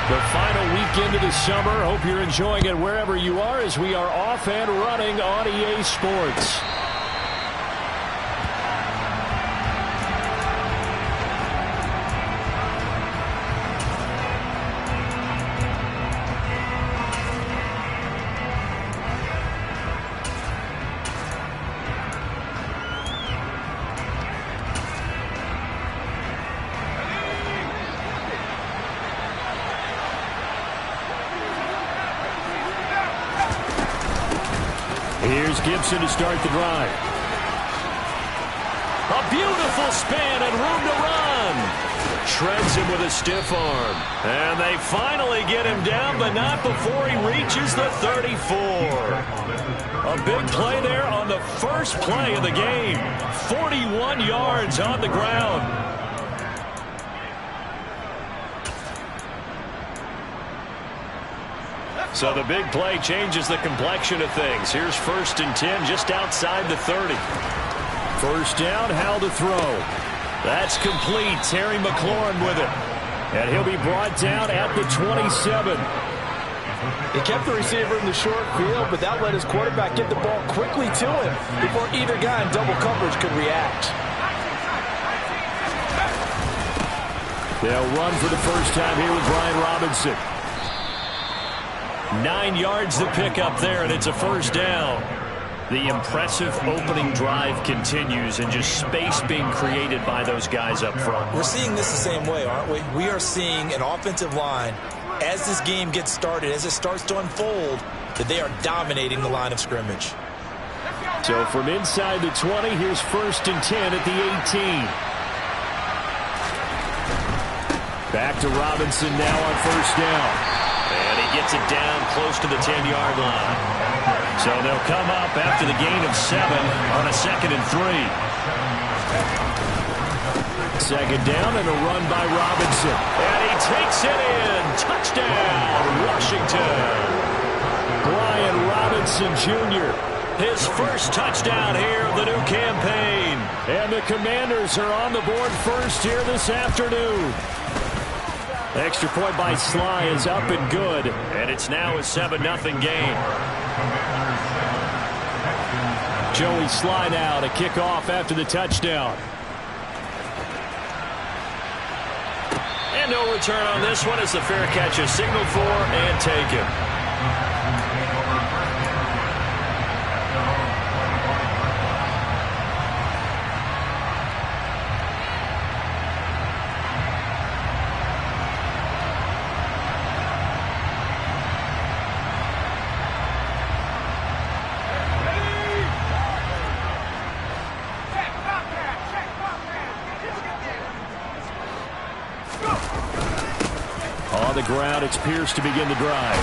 The final weekend of the summer. Hope you're enjoying it wherever you are as we are off and running on EA Sports. Here's Gibson to start the drive. A beautiful span and room to run. Shreds him with a stiff arm. And they finally get him down, but not before he reaches the 34. A big play there on the first play of the game. 41 yards on the ground. So the big play changes the complexion of things. Here's 1st and 10 just outside the 30. First down, Howell to throw. That's complete. Terry McLaurin with it. And he'll be brought down at the 27. He kept the receiver in the short field, but that let his quarterback get the ball quickly to him before either guy in double coverage could react. They'll run for the first time here with Brian Robinson. 9 yards to pick up there, and it's a first down. The impressive opening drive continues, and just space being created by those guys up front. We're seeing this the same way, aren't we? We are seeing an offensive line, as this game gets started, as it starts to unfold, that they are dominating the line of scrimmage. So from inside the 20, here's 1st and 10 at the 18. Back to Robinson now on first down. And he gets it down close to the 10-yard line. So they'll come up after the gain of 7 on a 2nd and 3. Second down and a run by Robinson. And he takes it in. Touchdown, Washington. Brian Robinson Jr., his first touchdown here of the new campaign. And the Commanders are on the board first here this afternoon. Extra point by Sly is up and good. And it's now a 7-0 game. Joey Sly now to kick off after the touchdown. And no return on this one as the fair catch is signaled for and taken. On the ground, it's Pierce to begin the drive.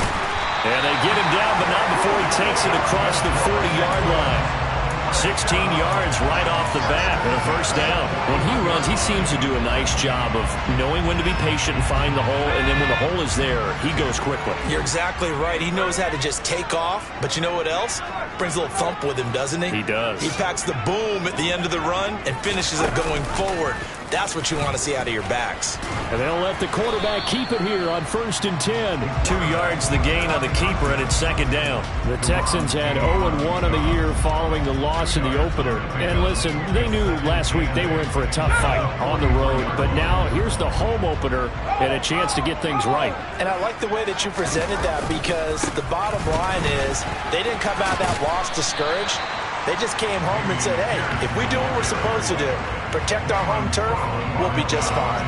And they get him down, but not before he takes it across the 40-yard line. 16 yards right off the bat and a first down. When he runs, he seems to do a nice job of knowing when to be patient and find the hole, and then when the hole is there, he goes quickly. You're exactly right. He knows how to just take off, but you know what else? Brings a little thump with him, doesn't he? He does. He packs the boom at the end of the run and finishes it going forward. That's what you want to see out of your backs. And they'll let the quarterback keep it here on 1st and 10. 2 yards the gain on the keeper, and it's second down. The Texans had 0-1 on the year following the loss in the opener. And listen, they knew last week they were in for a tough fight on the road. But now here's the home opener and a chance to get things right. And I like the way that you presented that, because the bottom line is they didn't come out of that loss discouraged. They just came home and said, hey, if we do what we're supposed to do, protect our home turf, we'll be just fine.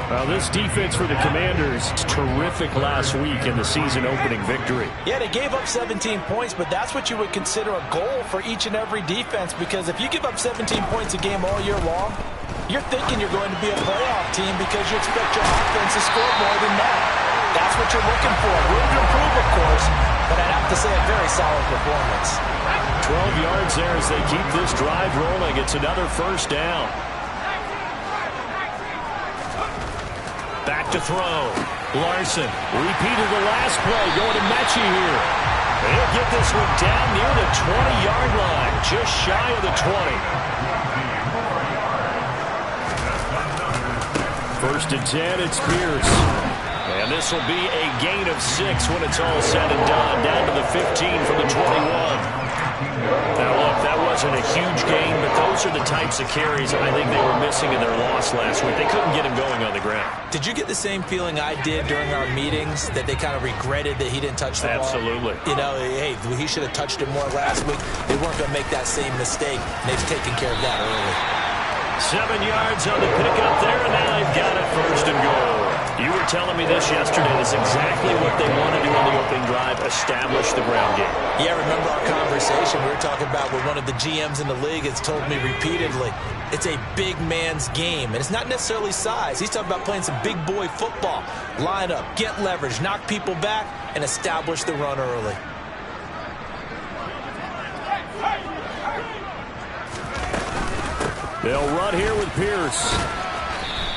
Well, this defense for the Commanders, terrific last week in the season-opening victory. Yeah, they gave up 17 points, but that's what you would consider a goal for each and every defense, because if you give up 17 points a game all year long, you're thinking you're going to be a playoff team because you expect your offense to score more than that. That's what you're looking for. Room to improve, of course, but I'd have to say a very solid performance. 12 yards there as they keep this drive rolling. It's another first down. Back to throw. Larson repeated the last play, going to Mechie here. He'll get this one down near the 20-yard line, just shy of the 20. 1st and 10, it's Pierce. And And this will be a gain of 6 when it's all said and done. Down to the 15 from the 21. Now, look, that wasn't a huge gain, but those are the types of carries I think they were missing in their loss last week. They couldn't get him going on the ground. Did you get the same feeling I did during our meetings, that they kind of regretted that he didn't touch the ball? Absolutely. You know, hey, he should have touched it more last week. They weren't going to make that same mistake. They've taken care of that early. 7 yards on the pickup there, and now they've got it first and goal. You were telling me this yesterday. This is exactly what they want to do on the opening drive, establish the ground game. Yeah, remember our conversation? We were talking about what one of the GMs in the league has told me repeatedly. It's a big man's game, and it's not necessarily size. He's talking about playing some big boy football. Line up, get leverage, knock people back, and establish the run early. They'll run here with Pierce.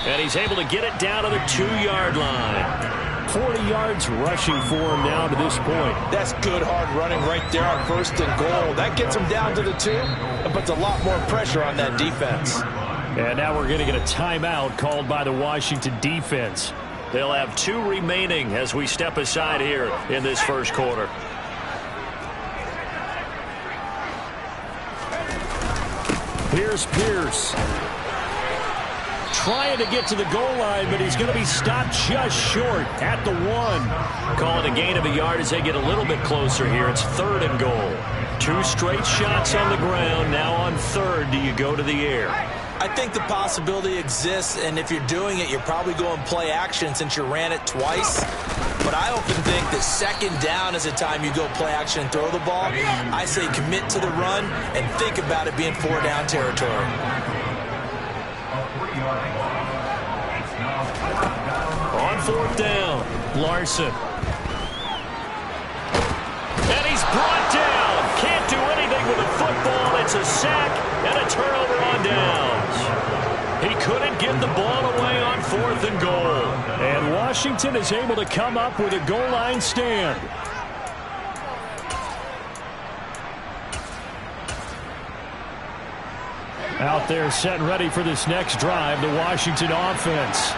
And he's able to get it down to the 2-yard line. 40 yards rushing for him now to this point. That's good hard running right there on first and goal. That gets him down to the 2 and puts a lot more pressure on that defense. And now we're going to get a timeout called by the Washington defense. They'll have 2 remaining as we step aside here in this first quarter. Here's Pierce. Trying to get to the goal line, but he's going to be stopped just short at the 1. Call it a gain of a yard as they get a little bit closer here. It's 3rd and goal. 2 straight shots on the ground. Now on 3rd, do you go to the air? I think the possibility exists, and if you're doing it, you're probably going play action since you ran it twice. But I often think that 2nd down is the time you go play action and throw the ball. I say commit to the run and think about it being 4-down territory. On 4th down, Larson. And he's brought down. Can't do anything with the football. It's a sack and a turnover on downs. He couldn't get the ball away on 4th and goal. And Washington is able to come up with a goal line stand. Out there set and ready for this next drive, the Washington offense.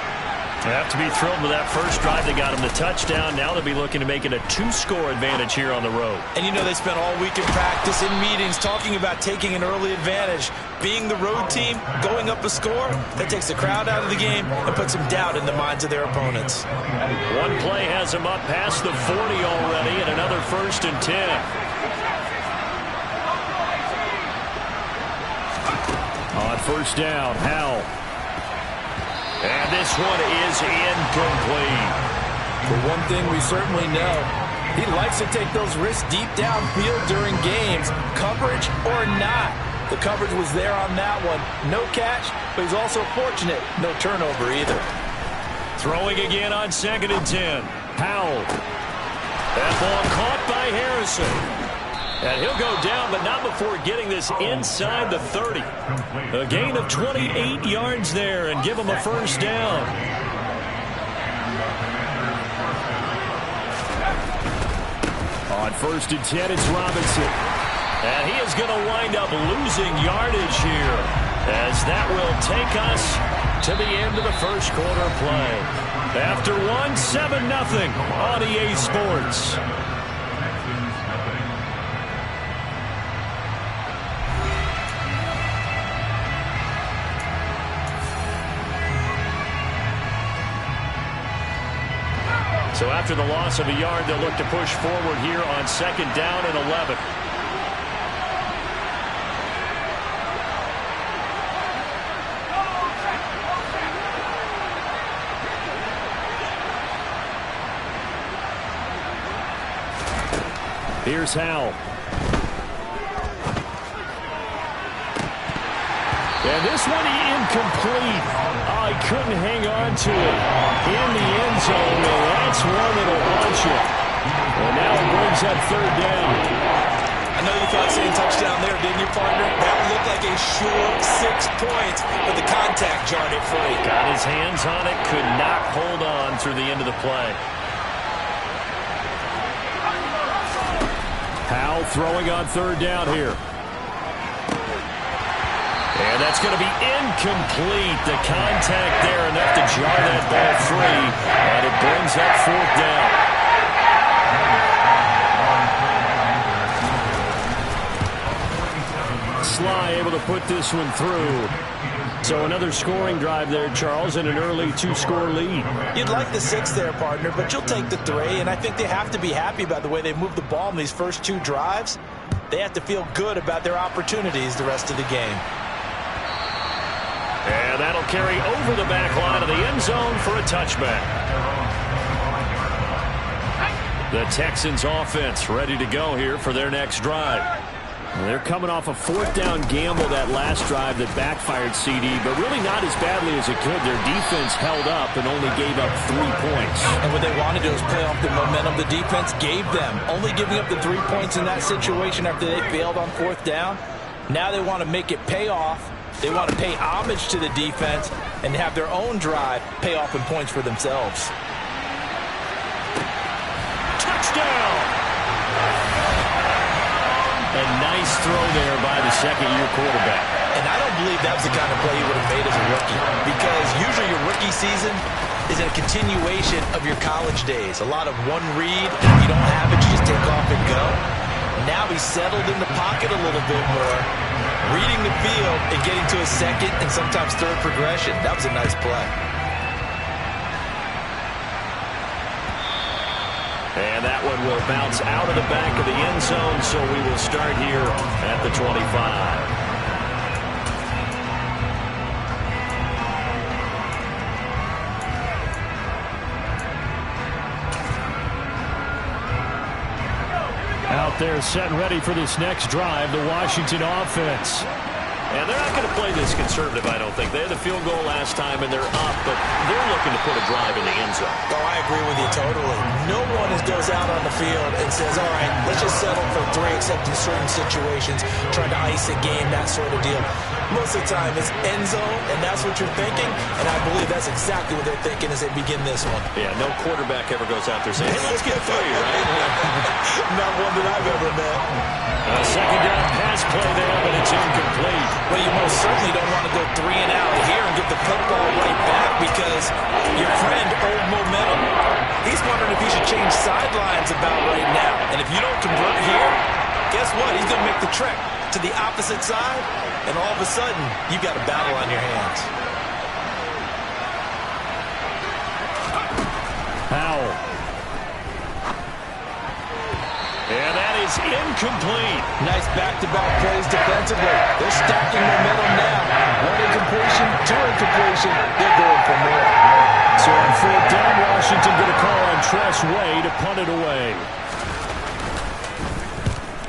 They have to be thrilled with that first drive. They got him the touchdown. Now they'll be looking to make it a 2-score advantage here on the road. And you know they spent all week in practice, in meetings, talking about taking an early advantage. Being the road team, going up a score, that takes the crowd out of the game and puts some doubt in the minds of their opponents. One play has them up past the 40 already, and another 1st and 10. On 1st down, Howell. And this one is incomplete. For one thing we certainly know, he likes to take those risks deep downfield during games, coverage or not. The coverage was there on that one. No catch, but he's also fortunate. No turnover either. Throwing again on 2nd and 10. Howell. That ball caught by Harrison. And he'll go down, but not before getting this inside the 30. A gain of 28 yards there and give him a 1st down. On 1st and 10, it's Robinson. And he is going to wind up losing yardage here, as that will take us to the end of the first quarter play. After 7-0 on EA Sports. So after the loss of a yard, they'll look to push forward here on 2nd down and 11. Here's Howell. And this one incomplete. Oh, he couldn't hang on to it in the end zone. And that's one that'll launch it. And now it brings up 3rd down. I know you thought saying touchdown there, didn't you, partner? That looked like a sure 6 points, but the contact jarred it free. Got his hands on it, could not hold on through the end of the play. Howell throwing on 3rd down here. And that's going to be incomplete. The contact there enough to jar that ball free. And it brings brings up 4th down. Sly able to put this one through. So another scoring drive there, Charles, and an early 2-score lead. You'd like the 6 there, partner, but you'll take the 3, and I think they have to be happy about the way they moved the ball in these first 2 drives. They have to feel good about their opportunities the rest of the game. And that'll carry over the back line of the end zone for a touchback. The Texans offense ready to go here for their next drive. They're coming off a 4th down gamble that last drive that backfired, CD, but really not as badly as it could. Their defense held up and only gave up 3 points. And what they wanted to do is play off the momentum the defense gave them. Only giving up the 3 points in that situation after they failed on 4th down. Now they want to make it pay off. They want to pay homage to the defense and have their own drive pay off in points for themselves. Touchdown! A nice throw there by the second-year quarterback. And I don't believe that was the kind of play he would have made as a rookie, because usually your rookie season is a continuation of your college days. A lot of one read. If you don't have it, you just take off and go. Now he's settled in the pocket a little bit more, reading the field and getting to a second and sometimes third progression. That was a nice play. And that one will bounce out of the back of the end zone, so we will start here at the 25. Out there set and ready for this next drive, the Washington offense. And they're not going to play this conservative, I don't think. They had the field goal last time, and they're up, but they're looking to put a drive in the end zone. Oh, I agree with you totally. No one goes out on the field and says, all right, let's just settle for 3, except in certain situations, trying to ice a game, that sort of deal. Most of the time, it's end zone, and that's what you're thinking, and I believe that's exactly what they're thinking as they begin this one. Yeah, no quarterback ever goes out there saying, hey, let's get 3, right? Not one that I've ever met. A second down pass play there, but it's incomplete. Well, you most certainly don't want to go 3 and out here and get the football right back, because your friend, Old Momentum, he's wondering if he should change sidelines about right now. And if you don't convert here, guess what? He's going to make the trek to the opposite side, and all of a sudden, you've got a battle on your hands. Powell. And that is incomplete. Nice back-to-back plays defensively. They're stacking momentum now. 1 incompletion, 2 incompletion. They're going for more. So on 4th down, Washington going to call on Tress Way to punt it away.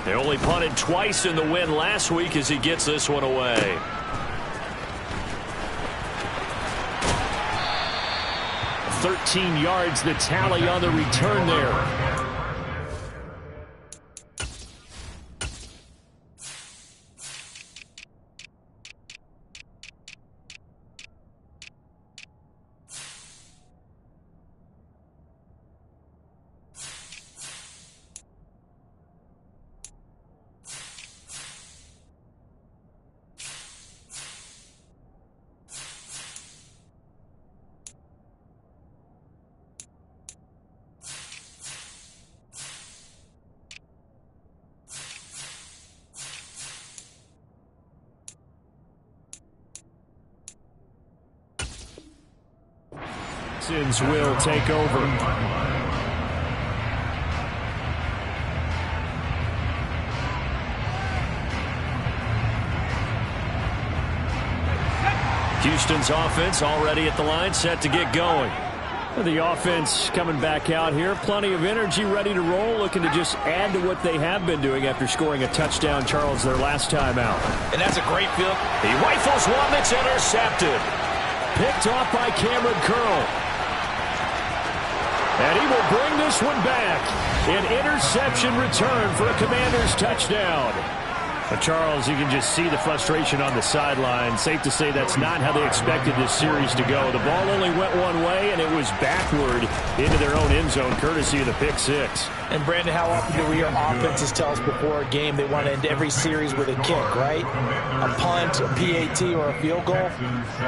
They only punted twice in the win last week as he gets this one away. "13 yards the tally on the return there. Will take over. Houston's offense already at the line, set to get going. The offense coming back out here, plenty of energy, ready to roll, looking to just add to what they have been doing after scoring a touchdown, Charles, their last time out. And that's a great field. He rifles one that's intercepted. Picked off by Cameron Curl. And he will bring this one back. An interception return for a Commanders touchdown. But Charles, you can just see the frustration on the sideline. Safe to say that's not how they expected this series to go. The ball only went one way, and it was backward into their own end zone, courtesy of the pick 6. And, Brandon, how often do we hear offenses tell us before a game they want to end every series with a kick, right? A punt, a PAT, or a field goal.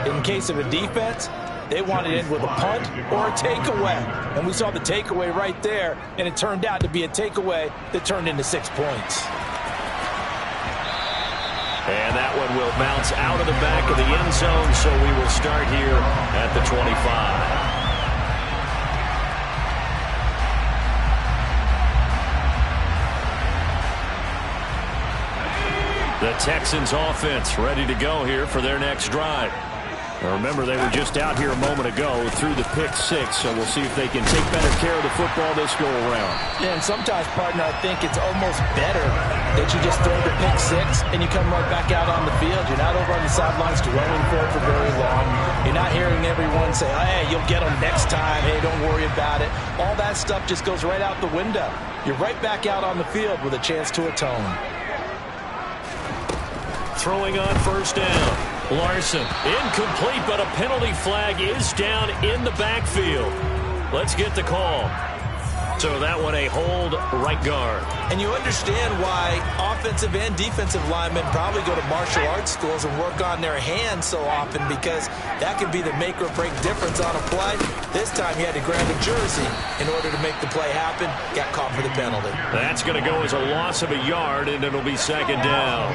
In case of a defense, They wanted to end with a punt or a takeaway. And we saw the takeaway right there, and it turned out to be a takeaway that turned into 6 points. And that one will bounce out of the back of the end zone, so we will start here at the 25. The Texans offense ready to go here for their next drive. Now remember, they were just out here a moment ago through the pick 6, so we'll see if they can take better care of the football this go around. Yeah, and sometimes, partner, I think it's almost better that you just throw the pick 6 and you come right back out on the field. You're not over on the sidelines dwelling for it for very long. You're not hearing everyone say, hey, you'll get them next time. Hey, don't worry about it. All that stuff just goes right out the window. You're right back out on the field with a chance to atone. Throwing on first down. Larson, incomplete, but a penalty flag is down in the backfield. Let's get the call. So that one a hold, right guard. And you understand why offensive and defensive linemen probably go to martial arts schools and work on their hands so often, because that can be the make or break difference on a play. This time he had to grab a jersey in order to make the play happen. Got caught for the penalty. That's going to go as a loss of a yard, and it'll be second down.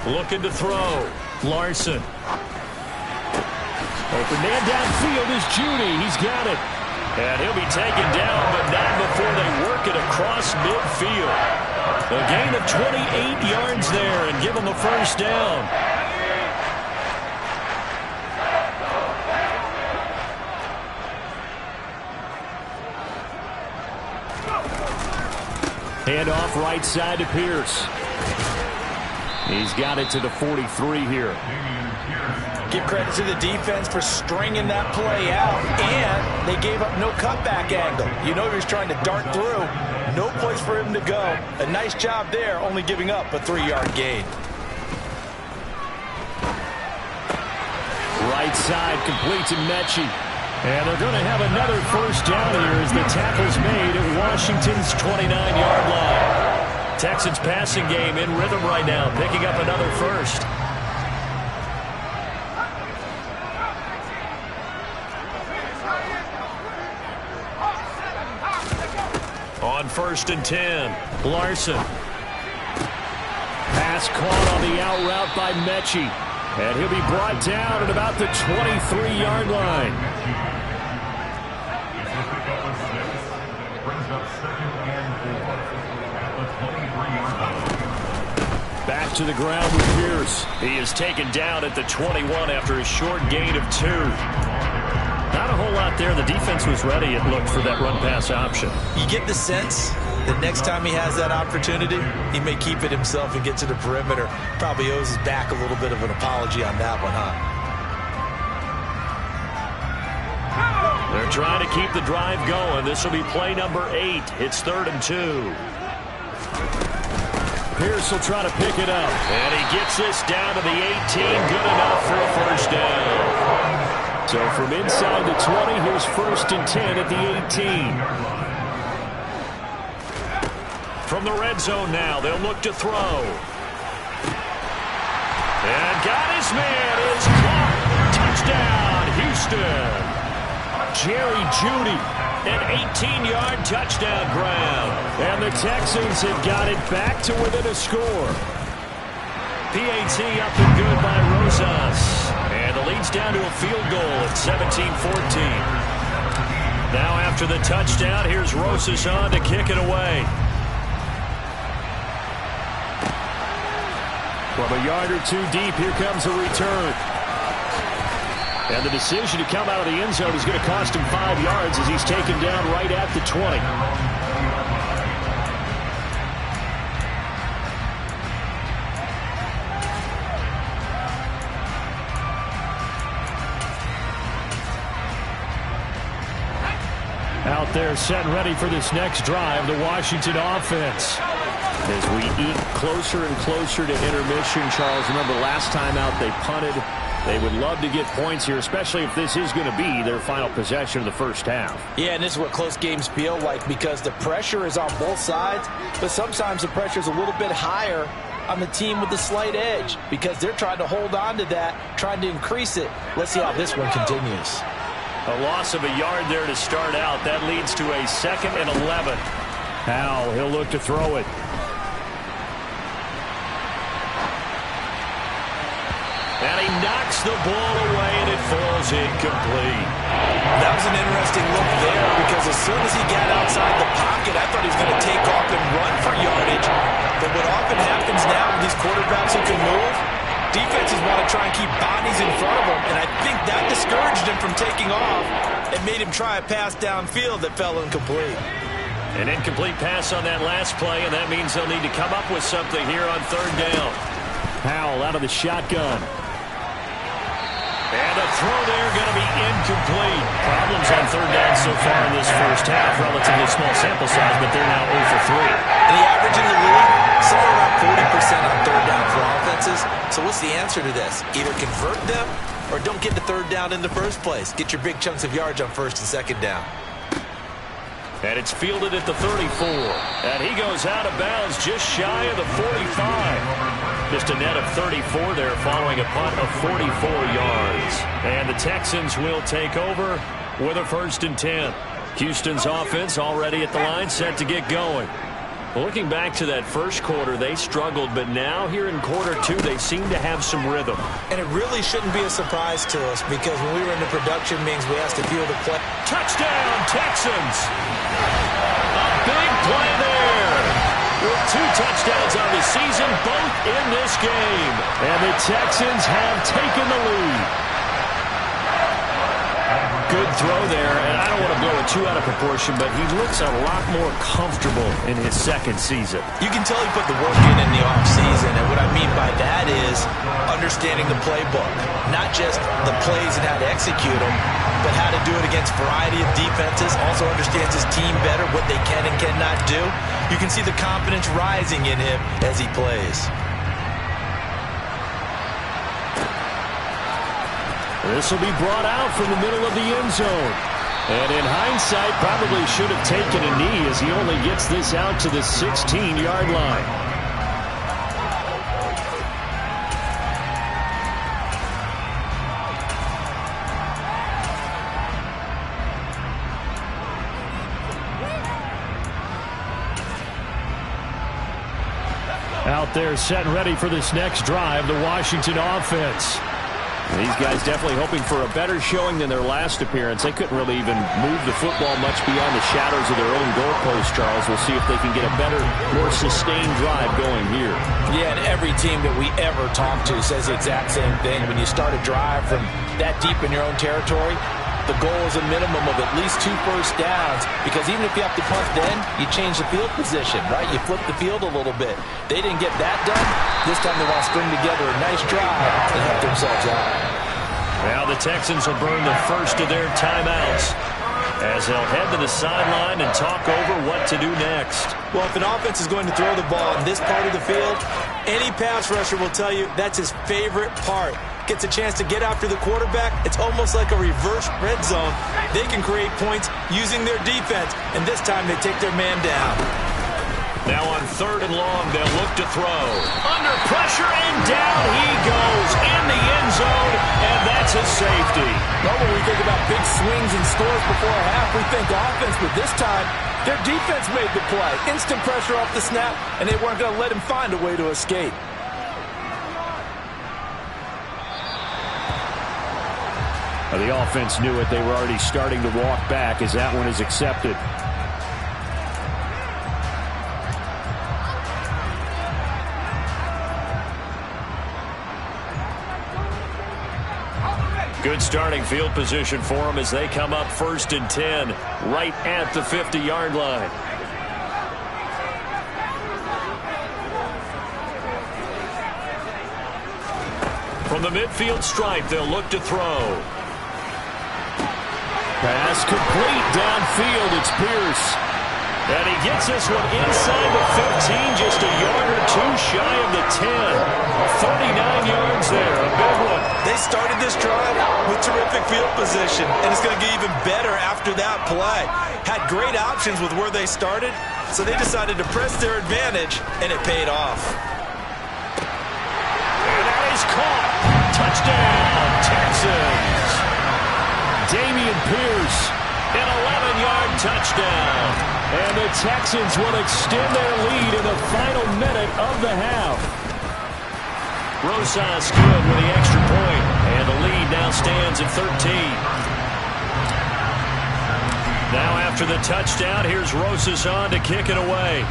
Looking to throw. Larson. Open man downfield is Judy. He's got it. And he'll be taken down, but not before they work it across midfield. A gain of 28 yards there and give them the first down. Hand off right side to Pierce. He's got it to the 43 here. Give credit to the defense for stringing that play out, and they gave up no cutback angle. You know he was trying to dart through. No place for him to go. A nice job there, only giving up a 3-yard gain. Right side complete to Mechie. And they're going to have another first down here as the tackle's made at Washington's 29-yard line. Texans passing game in rhythm right now, picking up another first. On 1st and 10, Larson. Pass caught on the out route by Mechie. And he'll be brought down at about the 23-yard line. Back to the ground with Pierce. He is taken down at the 21 after a short gain of 2. Not a whole lot there. The defense was ready, it looked, for that run-pass option. You get the sense that next time he has that opportunity, he may keep it himself and get to the perimeter. Probably owes his back a little bit of an apology on that one, huh? They're trying to keep the drive going. This will be play number 8. It's 3rd and 2. Pierce will try to pick it up. And he gets this down to the 18. Good enough for a first down. So from inside the 20, here's 1st and 10 at the 18. From the red zone now, they'll look to throw. And got his man. Is caught. Touchdown, Houston. Jerry Jeudy, an 18-yard touchdown grab. And the Texans have got it back to within a score. PAT up and good by Rosas. And the lead's down to a field goal at 17-14. Now after the touchdown, here's Rosas on to kick it away. From a yard or 2 deep, here comes a return. And the decision to come out of the end zone is going to cost him 5 yards as he's taken down right at the 20. Out there set and ready for this next drive, the Washington offense. As we eke closer and closer to intermission, Charles, remember last time out they punted. They would love to get points here, especially if this is going to be their final possession of the first half. Yeah, and this is what close games feel like because the pressure is on both sides, but sometimes the pressure is a little bit higher on the team with the slight edge because they're trying to hold on to that, trying to increase it. Let's see how this one continues. A loss of a yard there to start out. That leads to a 2nd and 11. Howell, he'll look to throw it. And he knocks the ball away, and it falls incomplete. That was an interesting look there because as soon as he got outside the pocket, I thought he was going to take off and run for yardage. But what often happens now with these quarterbacks who can move, defenses want to try and keep bodies in front of them, and I think that discouraged him from taking off and made him try a pass downfield that fell incomplete. An incomplete pass on that last play, and that means they'll need to come up with something here on 3rd down. Howell out of the shotgun. And a throw there going to be incomplete. Problems on 3rd down so far in this first half. Relatively small sample size, but they're now 0 for 3. And the average in the league, somewhere around 40% on 3rd down for offenses. So what's the answer to this? Either convert them or don't get the 3rd down in the first place. Get your big chunks of yards on 1st and 2nd down. And it's fielded at the 34. And he goes out of bounds just shy of the 45. Just a net of 34 there following a punt of 44 yards. And the Texans will take over with a 1st and 10. Houston's offense already at the line, set to get going. Looking back to that first quarter, they struggled, but now here in quarter 2, they seem to have some rhythm. And it really shouldn't be a surprise to us because when we were in the production meetings, we asked to field a play. Touchdown, Texans! A big play there! With 2 touchdowns on the season, both in this game. And the Texans have taken the lead. Good throw there, and I don't want to blow it too out of proportion, but he looks a lot more comfortable in his 2nd season. You can tell he put the work in the offseason, and what I mean by that is understanding the playbook. Not just the plays and how to execute them, but how to do it against a variety of defenses. Also understands his team better, what they can and cannot do. You can see the confidence rising in him as he plays. This will be brought out from the middle of the end zone. And in hindsight, probably should have taken a knee as he only gets this out to the 16-yard line. Out there set and ready for this next drive, the Washington offense. These guys definitely hoping for a better showing than their last appearance. They couldn't really even move the football much beyond the shadows of their own goalpost, Charles. We'll see if they can get a better, more sustained drive going here. Yeah, and every team that we ever talk to says the exact same thing. When you start a drive from that deep in your own territory, the goal is a minimum of at least 2 first downs because even if you have to punt then, you change the field position, right? You flip the field a little bit. They didn't get that done. This time they want to string together a nice drive and help themselves out. Now the Texans will burn the first of their timeouts as they'll head to the sideline and talk over what to do next. Well, if an offense is going to throw the ball in this part of the field, any pass rusher will tell you that's his favorite part. Gets a chance to get after the quarterback. It's almost like a reverse red zone. They can create points using their defense, and this time they take their man down. Now on 3rd and long, they'll look to throw. Under pressure, and down he goes in the end zone, and that's a safety. Well, when we think about big swings and scores before a half, we think offense, but this time, their defense made the play. Instant pressure off the snap, and they weren't going to let him find a way to escape. The offense knew it. They were already starting to walk back as that one is accepted. Good starting field position for them as they come up 1st and 10 right at the 50-yard line. From the midfield stripe, they'll look to throw. Pass complete downfield. It's Pierce. And he gets this one inside the 15, just a yard or 2 shy of the 10. 39 yards there, a big one. They They started this drive with terrific field position, and it's going to get even better after that play. Had great options with where they started, so they decided to press their advantage, and it paid off. And that is caught. Touchdown, Texans. Dameon Pierce, an 11-yard touchdown. And the Texans will extend their lead in the final minute of the half. Rosas good with the extra point, and the lead now stands at 13. Now after the touchdown, here's Rosas on to kick it away.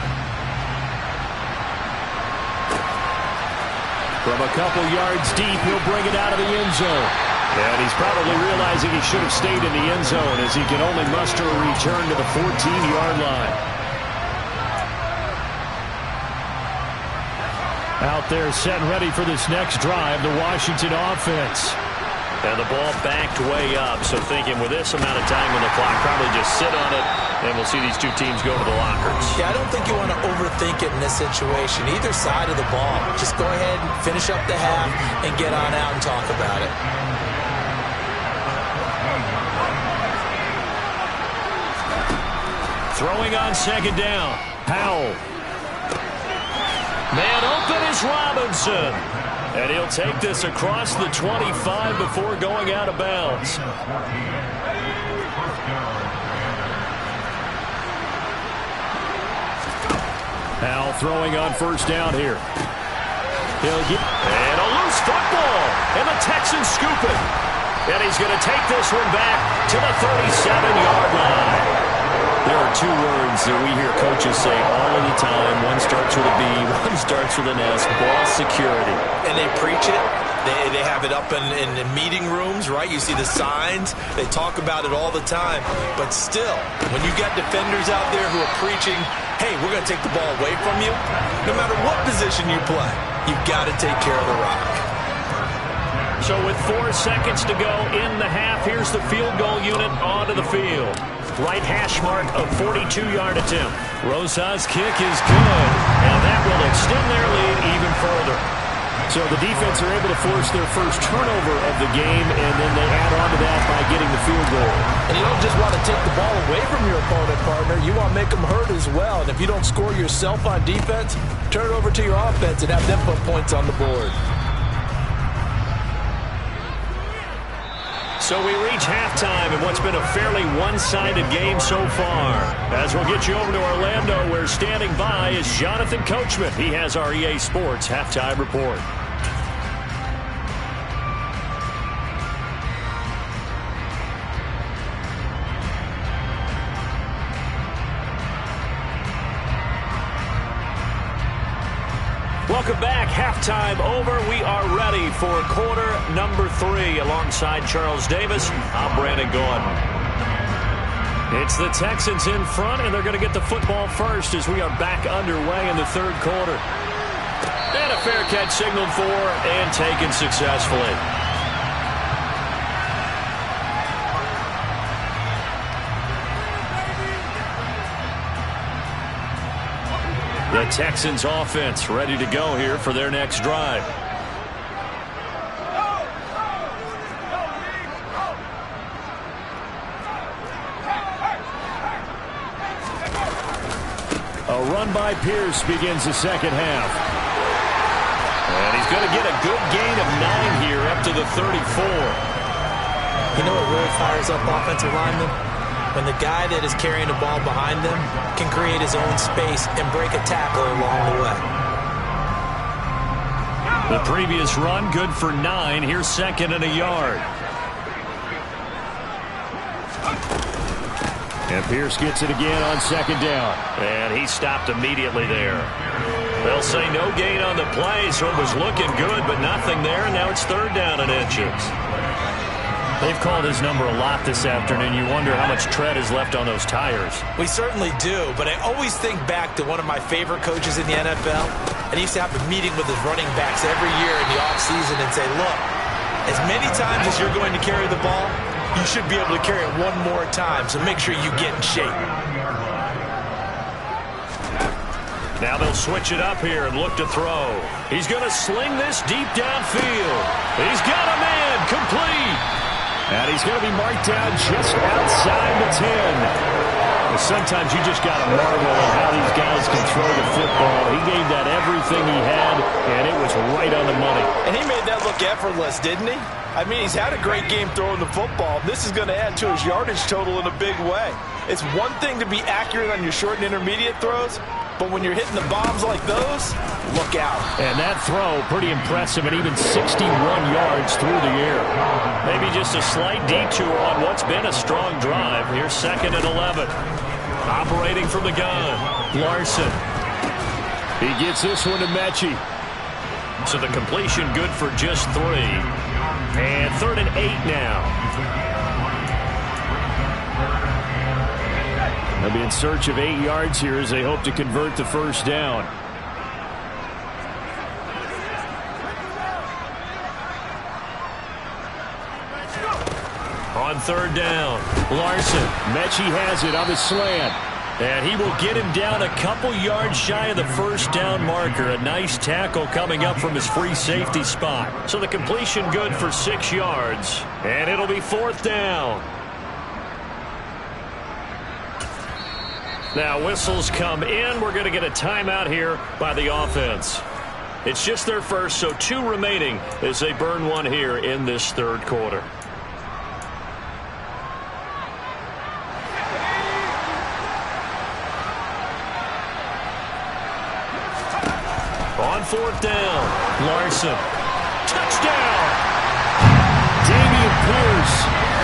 From a couple yards deep, he'll bring it out of the end zone. And he's probably realizing he should have stayed in the end zone as he can only muster a return to the 14-yard line. Out there set and ready for this next drive, the Washington offense. And the ball backed way up, so thinking with this amount of time on the clock, probably just sit on it, and we'll see these two teams go to the lockers. Yeah, I don't think you want to overthink it in this situation. Either side of the ball. Just go ahead and finish up the half and get on out and talk about it. Throwing on second down, Powell. Man open is Robinson. And he'll take this across the 25 before going out of bounds. Powell throwing on first down here. He'll get and a loose football. And the Texans scoop it. And he's going to take this one back to the 37-yard line. There are two words that we hear coaches say all of the time. One starts with a B, one starts with an S, ball security. And they preach it. They have it up in meeting rooms, right? You see the signs. They talk about it all the time. But still, when you got defenders out there who are preaching, hey, we're going to take the ball away from you, no matter what position you play, you've got to take care of the rock. So with 4 seconds to go in the half, here's the field goal unit onto the field. Right hash mark of 42-yard attempt. Rosas' kick is good, and that will extend their lead even further. So the defense are able to force their first turnover of the game, and then they add on to that by getting the field goal. And you don't just want to take the ball away from your opponent, partner. You want to make them hurt as well. And if you don't score yourself on defense, turn it over to your offense and have them put points on the board. So we reach halftime in what's been a fairly one-sided game so far. As we'll get you over to Orlando, where standing by is Jonathan Coachman. He has our EA Sports halftime report. Welcome back. Halftime over. We are ready for quarter number 3. Alongside Charles Davis, I'm Brandon Gaudin. It's the Texans in front, and they're going to get the football first as we are back underway in the third quarter. And a fair catch signaled for and taken successfully. The Texans offense ready to go here for their next drive. A run by Pierce begins the second half. And he's going to get a good gain of 9 here up to the 34. You know what really fires up offensive linemen? When the guy that is carrying the ball behind them can create his own space and break a tackle along the way. The previous run, good for 9. Here's second and a yard. And Pierce gets it again on second down. And he stopped immediately there. They'll say no gain on the play, so it was looking good, but nothing there. And now it's third down and inches. They've called his number a lot this afternoon. You wonder how much tread is left on those tires. We certainly do, but I always think back to one of my favorite coaches in the NFL, and he used to have a meeting with his running backs every year in the offseason and say, look, as many times as you're going to carry the ball, you should be able to carry it one more time, so make sure you get in shape. Now they'll switch it up here and look to throw. He's going to sling this deep downfield. He's got him in, complete. And he's going to be marked down just outside the 10. Well, sometimes you just got to marvel at how these guys can throw the football. He gave that everything he had, and it was right on the money. And he made that look effortless, didn't he? I mean, he's had a great game throwing the football. This is going to add to his yardage total in a big way. It's one thing to be accurate on your short and intermediate throws, but when you're hitting the bombs like those, look out. And that throw, pretty impressive, and even 61 yards through the air. Maybe just a slight detour on what's been a strong drive. Here's 2nd and 11. Operating from the gun, Larson. He gets this one to Mechie. So the completion good for just 3. And 3rd and 8 now. They'll be in search of 8 yards here as they hope to convert the first down. On 3rd down, Larson. Mechie has it on the slant. And he will get him down a couple yards shy of the first down marker. A nice tackle coming up from his free safety spot. So the completion good for 6 yards. And it'll be 4th down. Now whistles come in. We're going to get a timeout here by the offense. It's just their first, so 2 remaining as they burn one here in this 3rd quarter. On 4th down, Larson. Touchdown! Dameon Pierce.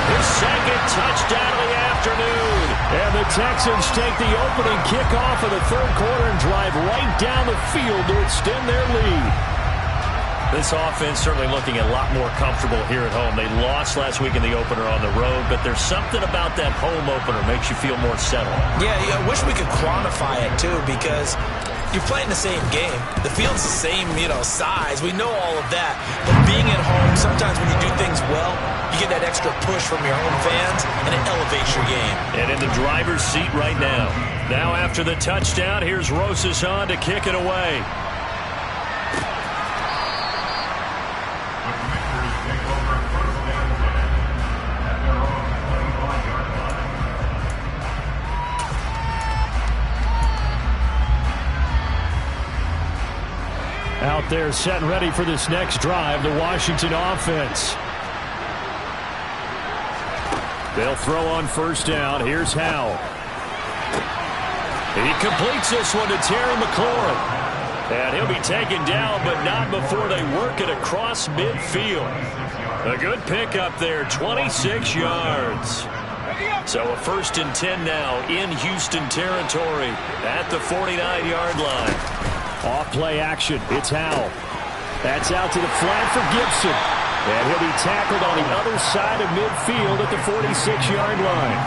His 2nd touchdown of the afternoon. And the Texans take the opening kickoff of the 3rd quarter and drive right down the field to extend their lead. This offense certainly looking a lot more comfortable here at home. They lost last week in the opener on the road, but there's something about that home opener makes you feel more settled. Yeah, I wish we could quantify it, too, because you're playing the same game. The field's the same, size. We know all of that. But being at home, sometimes when you do things well, you get that extra push from your home fans, and it elevates your game. And in the driver's seat right now. Now after the touchdown, here's Rosas on to kick it away. Out there set and ready for this next drive, the Washington offense. They'll throw on 1st down. Here's Howell. He completes this one to Terry McLaurin. And he'll be taken down, but not before they work it across midfield. A good pickup there, 26 yards. So a 1st and 10 now in Houston territory at the 49-yard line. Off play action. It's Howell. That's out to the flat for Gibson. And he'll be tackled on the other side of midfield at the 46-yard line.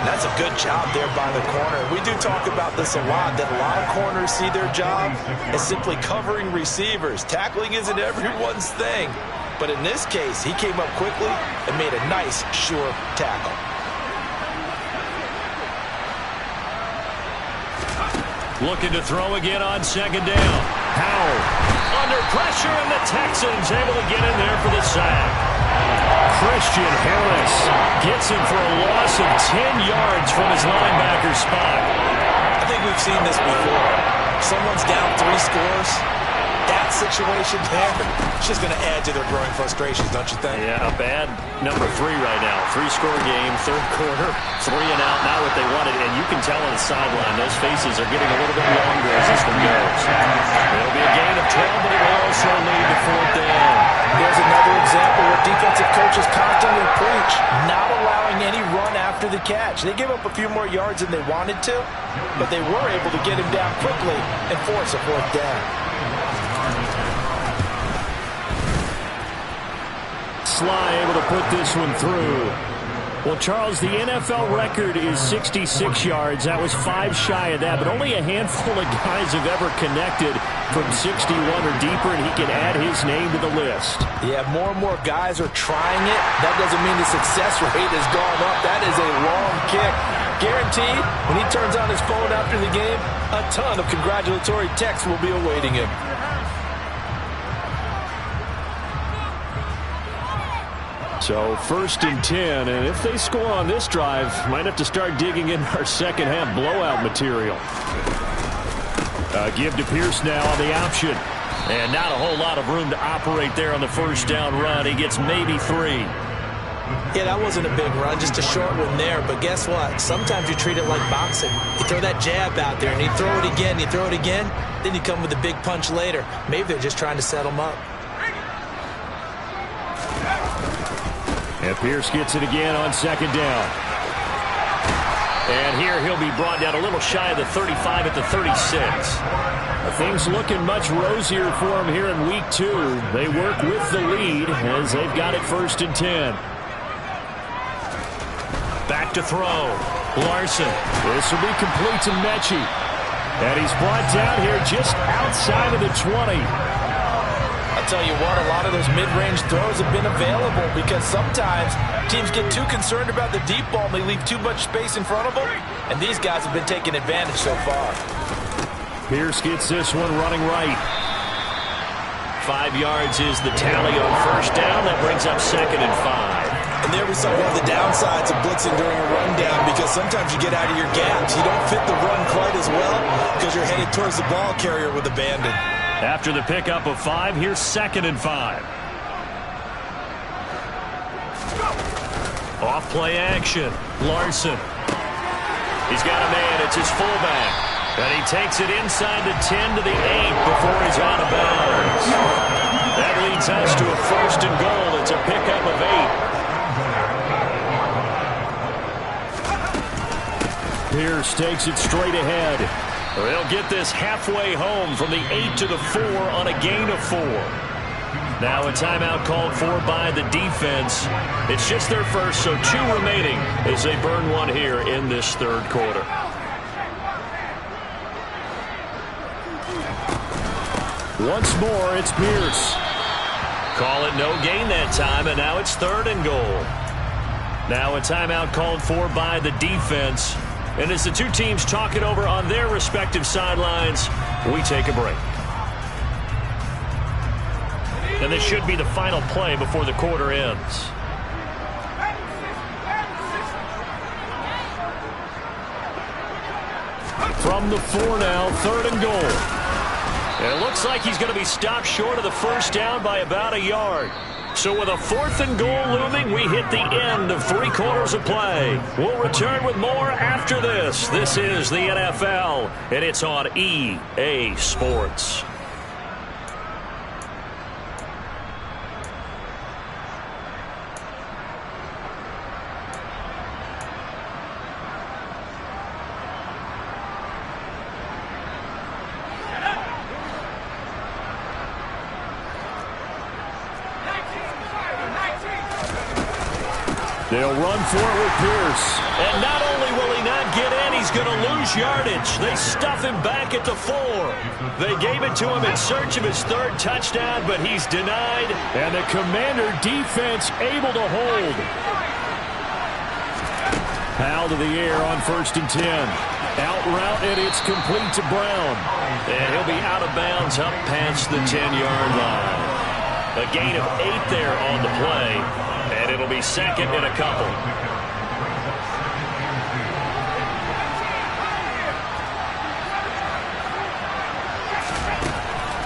That's a good job there by the corner. We do talk about this a lot, that a lot of corners see their job as simply covering receivers. Tackling isn't everyone's thing. But in this case, he came up quickly and made a nice, sure tackle. Looking to throw again on 2nd down. Howell under pressure, and the Texans able to get in there for the sack. Christian Harris gets him for a loss of 10 yards from his linebacker spot. I think we've seen this before. Someone's down 3 scores. That situation there, it's just going to add to their growing frustrations, don't you think? Yeah, a bad number 3 right now. 3-score game, 3rd quarter, 3 and out, not what they wanted. And you can tell on the sideline, those faces are getting a little bit longer as this one goes. It'll be a gain of 12, but it will also lead to 4th down. There's another example where defensive coaches constantly preach, not allowing any run after the catch. They gave up a few more yards than they wanted to, but they were able to get him down quickly and force a 4th down. Sly able to put this one through. Well, Charles, the NFL record is 66 yards. That was 5 shy of that, but only a handful of guys have ever connected from 61 or deeper, and he can add his name to the list. Yeah, more and more guys are trying it. That doesn't mean the success rate has gone up. That is a long kick. Guaranteed, when he turns on his phone after the game, a ton of congratulatory texts will be awaiting him. So 1st and 10, and if they score on this drive, might have to start digging in our second half blowout material. Give to Pierce now on the option. And not a whole lot of room to operate there on the first down run. He gets maybe 3. Yeah, that wasn't a big run, just a short one there. But guess what? Sometimes you treat it like boxing. You throw that jab out there, and you throw it again, you throw it again, then you come with a big punch later. Maybe they're just trying to set him up. And Pierce gets it again on 2nd down. And here he'll be brought down a little shy of the 35 at the 36. Things looking much rosier for him here in week 2. They work with the lead as they've got it 1st and 10. Back to throw. Larson. This will be complete to Mechie. And he's brought down here just outside of the 20. I'll tell you what, a lot of those mid-range throws have been available because sometimes teams get too concerned about the deep ball and they leave too much space in front of them. And these guys have been taking advantage so far. Pierce gets this one running right. 5 yards is the tally on 1st down. That brings up 2nd and 5. And there we saw one of the downsides of blitzing during a rundown because sometimes you get out of your gaps. You don't fit the run quite as well because you're headed towards the ball carrier with abandon. After the pickup of 5, here's 2nd and 5. Off play action. Larson. He's got a man. It's his fullback. And he takes it inside the 10 to the 8 before he's out of bounds. That leads us to a 1st and goal. It's a pickup of 8. Pierce takes it straight ahead. They'll get this halfway home from the 8 to the 4 on a gain of 4. Now a timeout called for by the defense. It's just their first, so 2 remaining as they burn one here in this 3rd quarter. Once more, it's Pierce. Call it no gain that time, and now it's 3rd and goal. Now a timeout called for by the defense. And as the 2 teams talk it over on their respective sidelines, we take a break. And this should be the final play before the quarter ends. From the 4 now, 3rd and goal. And it looks like he's going to be stopped short of the 1st down by about a yard. So with a 4th and goal looming, we hit the end of 3 quarters of play. We'll return with more after this. This is the NFL, and it's on EA Sports. They'll run for it with Pierce. And not only will he not get in, he's going to lose yardage. They stuff him back at the 4. They gave it to him in search of his 3rd touchdown, but he's denied. And the Commander defense able to hold. Powell to the air on 1st and 10. Out route, and it's complete to Brown. And he'll be out of bounds up past the 10-yard line. A gain of 8 there on the play. And it'll be 2nd and a couple.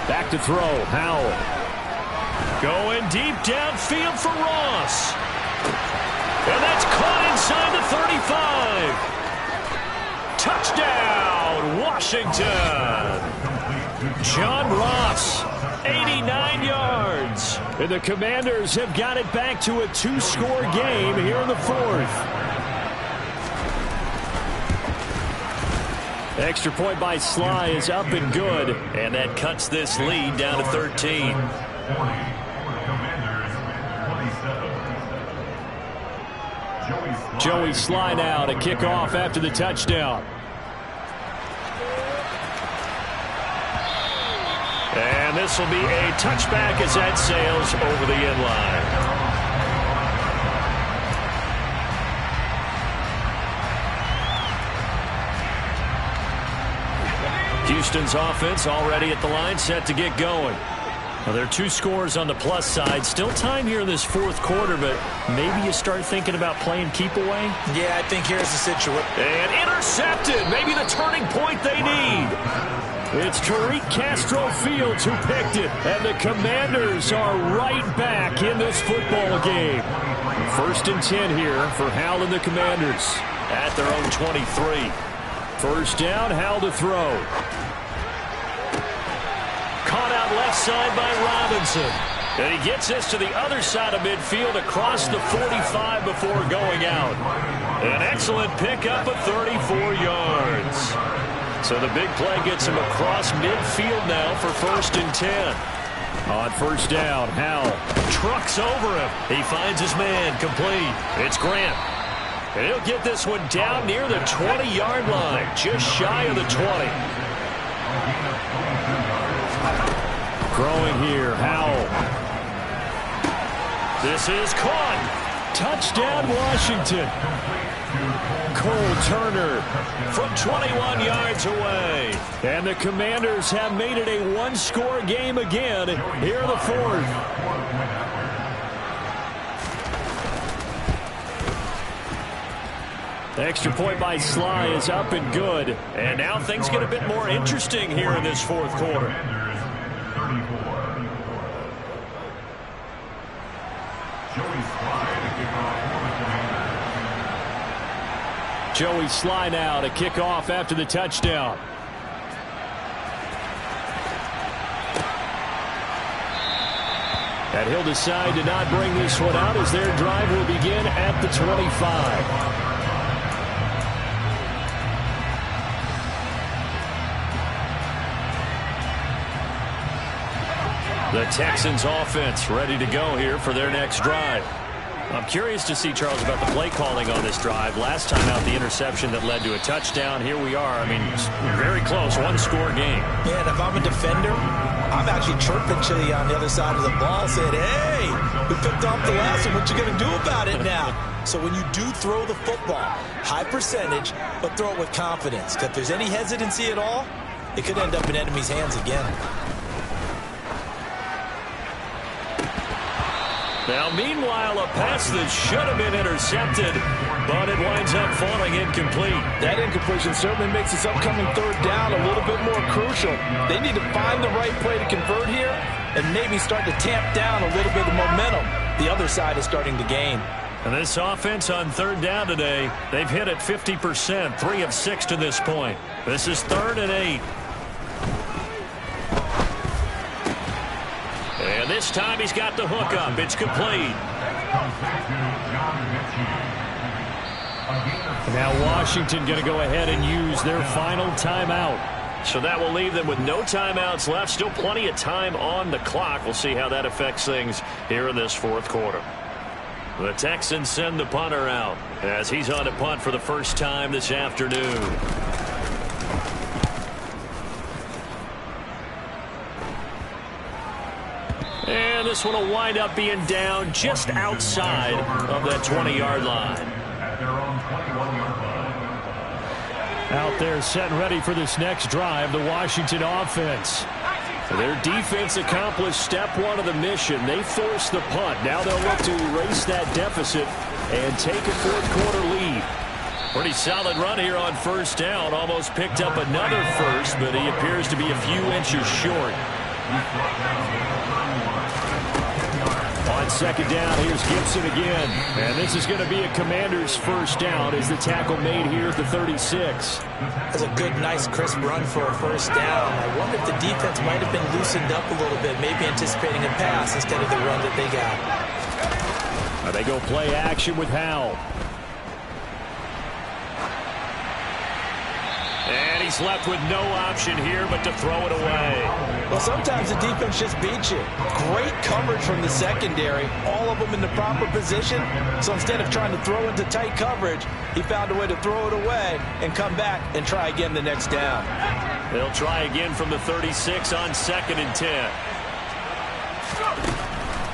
Back to throw. Howell. Going deep downfield for Ross. And that's caught inside the 35. Touchdown, Washington. John Ross, 89 yards. And the Commanders have got it back to a 2-score game here in the 4th. Extra point by Sly is up and good. And that cuts this lead down to 13. Joey Sly now to kick off after the touchdown. And this will be a touchback as that sails over the end line. Houston's offense already at the line, set to get going. Well, there are 2 scores on the plus side. Still time here in this fourth quarter, but maybe you start thinking about playing keep away? Yeah, I think here's the situation. And intercepted. Maybe the turning point they need. It's Tariq Castro-Fields who picked it. And the Commanders are right back in this football game. 1st and 10 here for Howell and the Commanders at their own 23. First down, Howell to throw. Caught out left side by Robinson. And he gets this to the other side of midfield across the 45 before going out. An excellent pickup of 34 yards. So the big play gets him across midfield now for 1st and 10. On first down, Howell trucks over him. He finds his man complete. It's Grant. And he'll get this one down near the 20-yard line, just shy of the 20. Throwing here, Howell. This is caught. Touchdown, Washington. Cole Turner from 21 yards away. And the Commanders have made it a one-score game again here in the fourth. The extra point by Sly is up and good. And now things get a bit more interesting here in this fourth quarter. Joey Sly now to kick off after the touchdown. And he'll decide to not bring this one out as their drive will begin at the 25. The Texans offense ready to go here for their next drive. I'm curious to see, Charles, about the play calling on this drive. Last time out, the interception that led to a touchdown. Here we are. I mean, very close, one-score game. Yeah, and if I'm a defender, I'm actually chirping to you on the other side of the ball, saying, hey, we picked off the last one. What you going to do about it now? So when you do throw the football, high percentage, but throw it with confidence. If there's any hesitancy at all, it could end up in enemy's hands again. Now, meanwhile, a pass that should have been intercepted, but it winds up falling incomplete. That incompletion certainly makes this upcoming third down a little bit more crucial. They need to find the right play to convert here and maybe start to tamp down a little bit of momentum the other side is starting to gain. And this offense on third down today, they've hit it 50%, 3 of 6 to this point. This is 3rd and 8. And this time he's got the hook up. It's complete. Now Washington going to go ahead and use their final timeout. So that will leave them with no timeouts left. Still plenty of time on the clock. We'll see how that affects things here in this fourth quarter. The Texans send the punter out as he's on to punt for the first time this afternoon. And this one will wind up being down just outside of that 20-yard line. Out there set and ready for this next drive, the Washington offense. Their defense accomplished step one of the mission. They forced the punt. Now they'll look to erase that deficit and take a fourth-quarter lead. Pretty solid run here on first down. Almost picked up another first, but he appears to be a few inches short. On second down, here's Gibson again. And this is going to be a Commander's first down as the tackle made here at the 36. That's a good, nice, crisp run for a first down. I wonder if the defense might have been loosened up a little bit, maybe anticipating a pass instead of the run that they got. Now they go play action with Howell. And he's left with no option here but to throw it away. Well, sometimes the defense just beats you. Great coverage from the secondary. All of them in the proper position. So instead of trying to throw into tight coverage, he found a way to throw it away and come back and try again the next down. They'll try again from the 36 on 2nd and 10.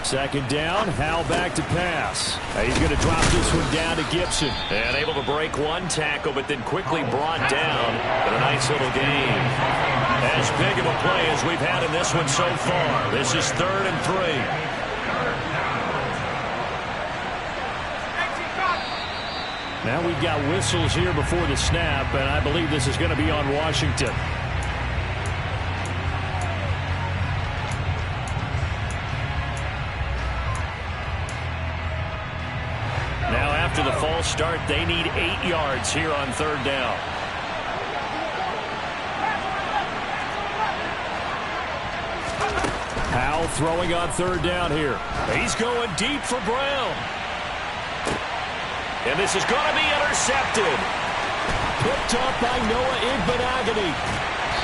Second down, Howell back to pass. He's going to drop this one down to Gibson. And able to break one tackle, but then quickly brought down. But a nice little gain. As big of a play as we've had in this one so far. This is 3rd and 3. Now we've got whistles here before the snap, and I believe this is going to be on Washington. Now after the false start, they need 8 yards here on 3rd down. Howell throwing on 3rd down here. He's going deep for Brown. And this is going to be intercepted. Picked up by Noah Igbinoghene.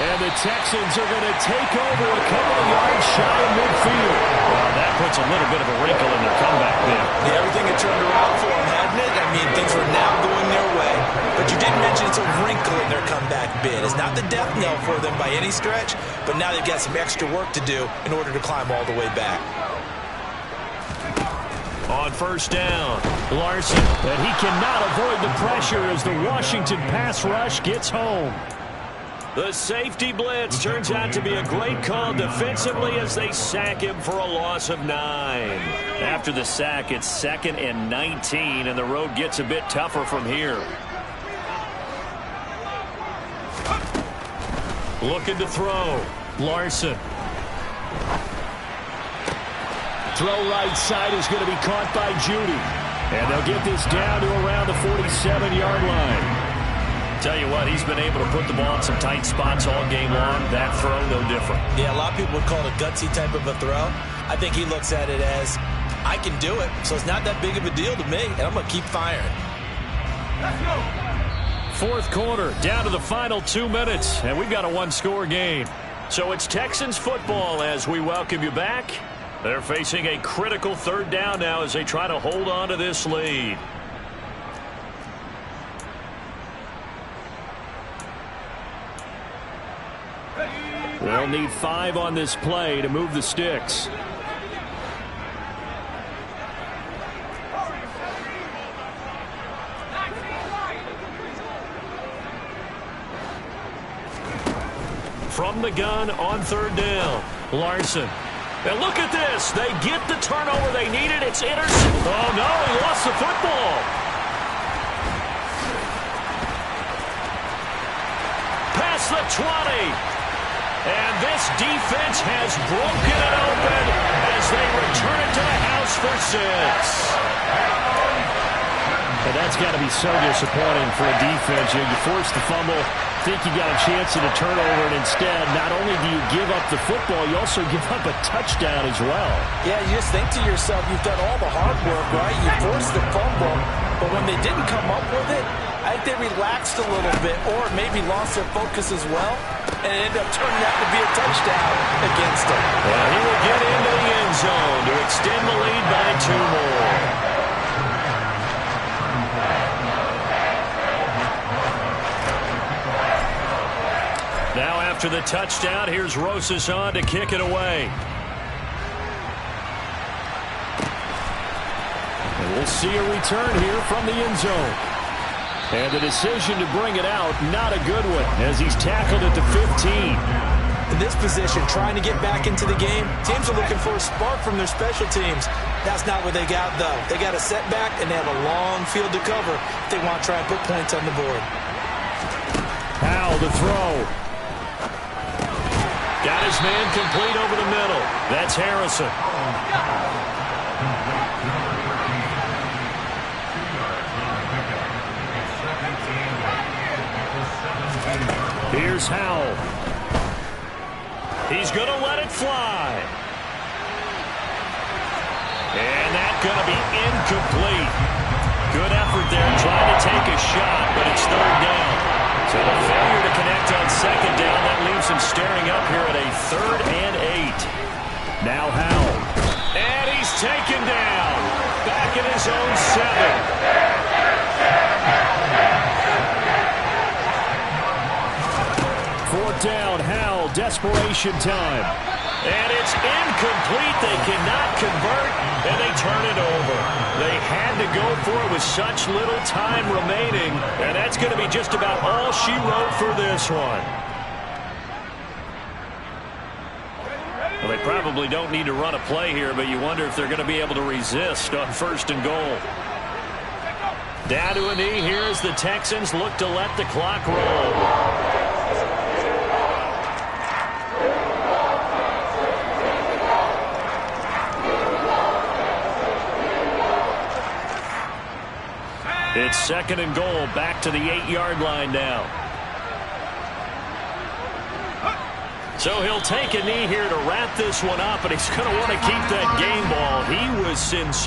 And the Texans are going to take over a couple of yards shy of midfield. Well, that puts a little bit of a wrinkle in their comeback there. Yeah, everything had turned around for them, hadn't it? I mean, things were now going their way. But you did mention it's a wrinkle in their comeback bid. It's not the death knell for them by any stretch, but now they've got some extra work to do in order to climb all the way back. On 1st down, Larson, and he cannot avoid the pressure as the Washington pass rush gets home. the safety blitz turns out to be a great call defensively as they sack him for a loss of 9. After the sack, it's 2nd and 19, and the road gets a bit tougher from here. Looking to throw. Larson. Throw right side is going to be caught by Judy. And they'll get this down to around the 47-yard line. Tell you what, he's been able to put the ball in some tight spots all game long. That throw, no different. Yeah, a lot of people would call it a gutsy type of a throw. I think he looks at it as, I can do it, so it's not that big of a deal to me, and I'm going to keep firing. Let's go. 4th quarter, down to the final 2 minutes, and we've got a one-score game. So it's Texans football as we welcome you back. They're facing a critical 3rd down now as they try to hold on to this lead. They'll need 5 on this play to move the sticks. From the gun on 3rd down, Larson. And look at this. They get the turnover they needed. It's intercepted. Oh, no, he lost the football. Past the 20. And this defense has broken it open as they return it to the house for 6. And that's got to be so disappointing for a defense. You force the fumble, think you got a chance at a turnover, and instead, not only do you give up the football, you also give up a touchdown as well. Yeah, you just think to yourself, you've done all the hard work, right? You forced the fumble, but when they didn't come up with it, I think they relaxed a little bit or maybe lost their focus as well, and it ended up turning out to be a touchdown against them. Well, he will get into the end zone to extend the lead by 2 more. Now after the touchdown, here's Rosas on to kick it away. And we'll see a return here from the end zone. And the decision to bring it out, not a good one, as he's tackled at the 15. In this position, trying to get back into the game, teams are looking for a spark from their special teams. That's not what they got, though. They got a setback, and they have a long field to cover if they want to try and put points on the board. Howell to throw. Got his man complete over the middle. That's Harrison. Here's Howell. He's going to let it fly. And that's going to be incomplete. Good effort there trying to take a shot, but it's 3rd down. So the failure to connect on 2nd down, that leaves him staring up here at a 3rd and 8. Now Howell. And he's taken down. Back in his own 7. 4th down, Howell, desperation time. And it's incomplete. They cannot convert, and they turn it over. They had to go for it with such little time remaining, and that's going to be just about all she wrote for this one. Well, they probably don't need to run a play here, but you wonder if they're going to be able to resist on 1st and goal. Down to a knee here as the Texans look to let the clock roll. It's 2nd and goal, back to the 8-yard line now. So he'll take a knee here to wrap this one up, and he's going to want to keep that game ball. He was sensational.